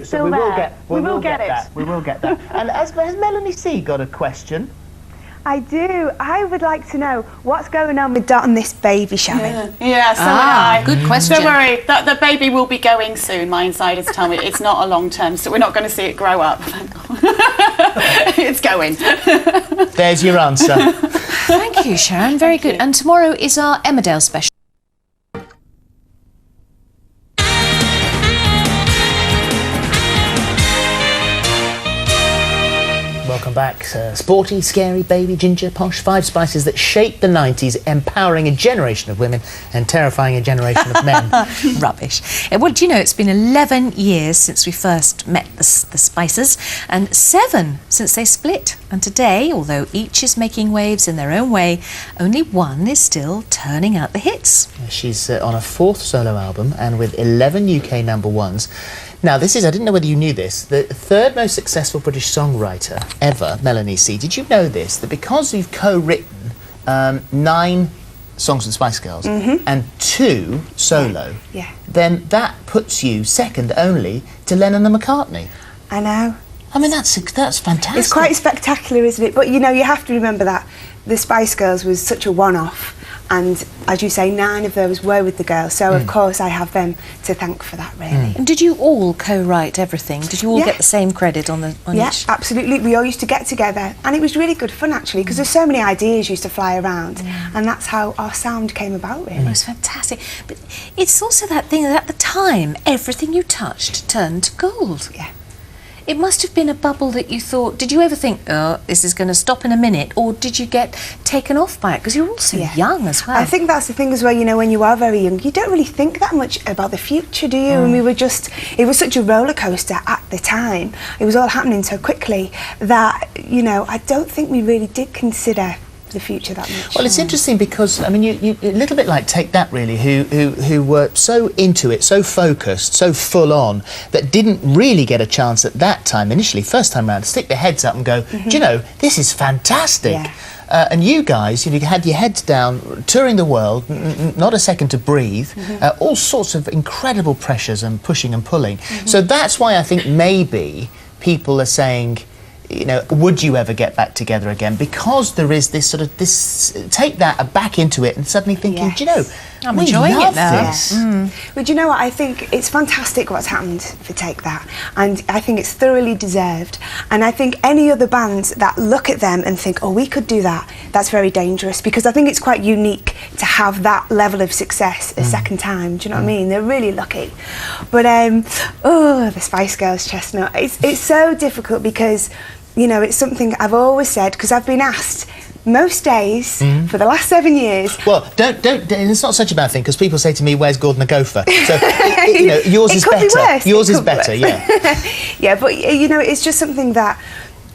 So we will get that. We will get that. And has Melanie C got a question? I do. I would like to know what's going on with Dot and this baby, Sharon. Yeah, so would I. Good question. Don't worry, the baby will be going soon. My insiders tell me it's not a long term, so we're not going to see it grow up. It's going. There's your answer. Thank you, Sharon. Very good. And tomorrow is our Emmerdale special. Welcome back. Sporty, scary, baby, ginger, posh, 5 spices that shaped the 90s, empowering a generation of women and terrifying a generation of men. Rubbish. Well, do you know, it's been 11 years since we first met the Spices and 7 since they split. And today, although each is making waves in their own way, only one is still turning out the hits. She's on a 4th solo album and with 11 UK #1s. Now, this is, I didn't know whether you knew this, the 3rd most successful British songwriter ever, Melanie C. Did you know this? That because you've co-written 9 songs with the Spice Girls and 2 solo, then that puts you second only to Lennon and McCartney. I know. I mean, that's fantastic. It's quite spectacular, isn't it? But, you know, you have to remember that the Spice Girls was such a one-off. And, as you say, 9 of those were with the girls. So, of course, I have them to thank for that, really. And did you all co-write everything? Did you all get the same credit on each? Yeah, absolutely. We all used to get together. And it was really good fun, actually, because there's so many ideas used to fly around. And that's how our sound came about, really. It was fantastic. But it's also that thing that at the time, everything you touched turned to gold. Yeah. It must have been a bubble that you thought, did you ever think, oh, this is going to stop in a minute? Or did you get taken off by it? Because you're also young as well. I think that's the thing as well, you know, when you are very young, you don't really think that much about the future, do you? And we were just, it was such a roller coaster at the time. It was all happening so quickly that, you know, I don't think we really did consider the future that much. Well, it's interesting because, I mean, you a little bit like Take That, really, who were so into it, so focused, so full on, that didn't really get a chance at that time, initially, first time round, to stick their heads up and go, do you know, this is fantastic. Yeah. And you guys, you had your heads down, touring the world, not a second to breathe, all sorts of incredible pressures and pushing and pulling. So that's why I think maybe people are saying, you know, would you ever get back together again? Because there is this sort of, take that back into it and suddenly thinking, do you know, I'm enjoying it now. This. But do you know what, I think it's fantastic what's happened for Take That, and I think it's thoroughly deserved. And I think any other bands that look at them and think, oh, we could do that, that's very dangerous, because I think it's quite unique to have that level of success a second time. Do you know what I mean? They're really lucky. But oh, the Spice Girls chestnut, it's so difficult because, you know, it's something I've always said, because I've been asked most days for the last 7 years. Well, don't it's not such a bad thing, because people say to me, where's Gordon the Gopher? So, you know, yours is better. Worse. Yours is better, yeah. Yeah, but, you know, it's just something that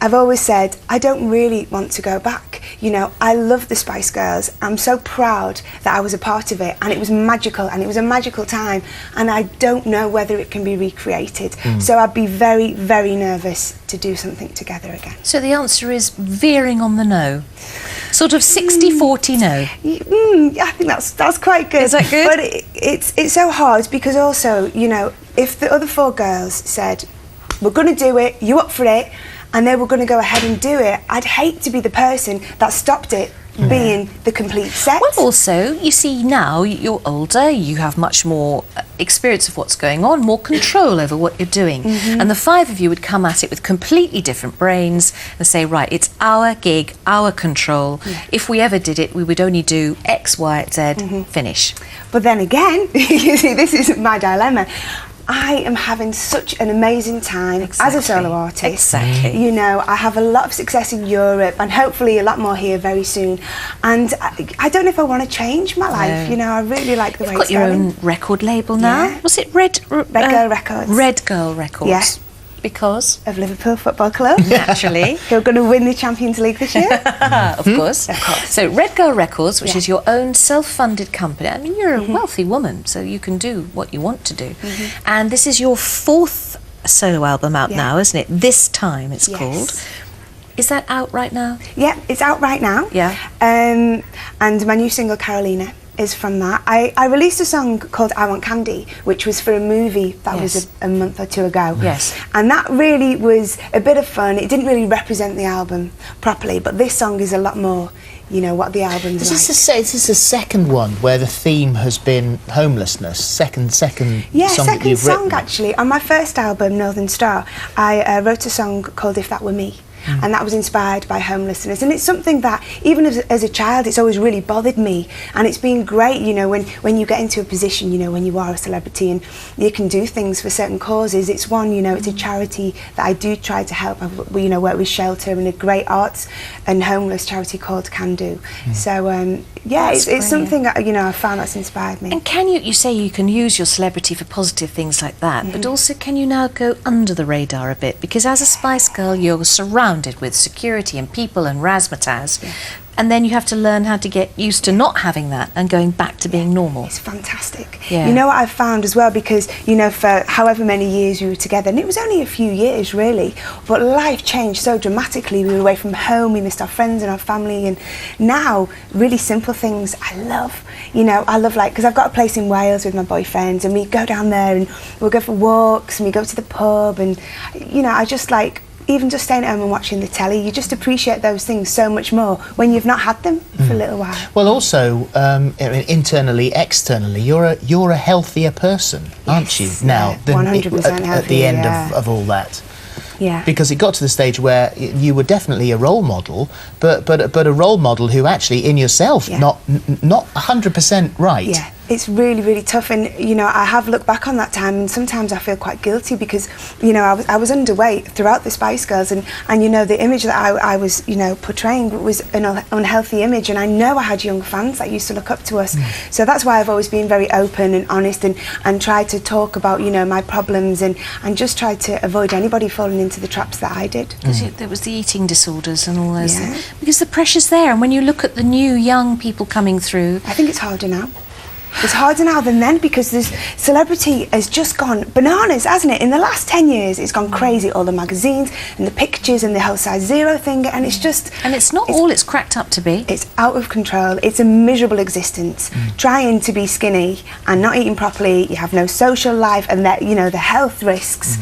I've always said, I don't really want to go back. You know, I love the Spice Girls. I'm so proud that I was a part of it, and it was magical, and it was a magical time, and I don't know whether it can be recreated. So I'd be very, very nervous to do something together again. So the answer is veering on the no. Sort of 60-40 no. I think that's quite good. Is that good? But it's so hard, because also, you know, if the other 4 girls said, we're going to do it, you up for it, and they were going to go ahead and do it, I'd hate to be the person that stopped it being the complete set. Well, also, you see, now you're older, you have much more experience of what's going on, more control over what you're doing. And the 5 of you would come at it with completely different brains and say, right, it's our gig, our control. If we ever did it, we would only do X, Y, Z, finish. But then again, you see, this is my dilemma. I am having such an amazing time as a solo artist. You know, I have a lot of success in Europe, and hopefully a lot more here very soon. And I don't know if I want to change my life. You know, I really like the way it's going. You've got your own record label now. Was it Red Girl Records? Red Girl Records. Yeah. Because? Of Liverpool Football Club. Naturally. Who are going to win the Champions League this year. Of course. Of course. So Red Girl Records, which is your own self-funded company. I mean, you're a wealthy woman, so you can do what you want to do. And this is your 4th solo album out now, isn't it? This Time, it's called. Is that out right now? Yeah, it's out right now. Yeah. And my new single, Carolina, is from that. I released a song called I Want Candy, which was for a movie that was a month or two ago. Yes. And that really was a bit of fun. It didn't really represent the album properly, but this song is a lot more, you know, what the album's like. Is this the second one where the theme has been homelessness? Second Yeah, song that second you've song written? actually. On my first album, Northern Star, I wrote a song called If That Were Me. And that was inspired by homelessness, and it's something that even as a child it's always really bothered me, and it's been great, you know, when you get into a position, you know, when you are a celebrity and you can do things for certain causes. It's one, you know, it's a charity that I do try to help. We, you know, work with Shelter and a great arts and homeless charity called Can Do. So yeah, it's something that, you know, I found that's inspired me. And can you say you can use your celebrity for positive things like that, but also can you now go under the radar a bit? Because as a Spice Girl, you're surrounded with security and people and razzmatazz, and then you have to learn how to get used to not having that and going back to being normal. It's fantastic. Yeah. You know what I've found as well, because, you know, for however many years we were together, and it was only a few years really, but life changed so dramatically. We were away from home, we missed our friends and our family, and now really simple things I love. You know, I love, like, because I've got a place in Wales with my boyfriend, and we go down there and we'll go for walks and we go to the pub, and, you know, I just like, even just staying at home and watching the telly, you just appreciate those things so much more when you've not had them for a little while. Well, also, internally, externally, you're a healthier person, aren't you, now, than 100% at the end of all that? Yeah. Because it got to the stage where you were definitely a role model, but a role model who actually, in yourself, not 100% right. Yeah. It's really, really tough, and, you know, I have looked back on that time, and sometimes I feel quite guilty because, you know, I was underweight throughout the Spice Girls, and you know, the image that I was, you know, portraying was an unhealthy image, and I know I had young fans that used to look up to us. So that's why I've always been very open and honest, and tried to talk about, you know, my problems, and just tried to avoid anybody falling into the traps that I did. There was the eating disorders and all those things. Because the pressure's there, and when you look at the new young people coming through, I think it's harder now. It's harder now than then, because this celebrity has just gone bananas, hasn't it? In the last 10 years, it's gone crazy. All the magazines and the pictures and the whole size zero thing, and it's just... And it's not all it's cracked up to be. It's out of control. It's a miserable existence. Trying to be skinny and not eating properly, you have no social life, and that, you know, the health risks.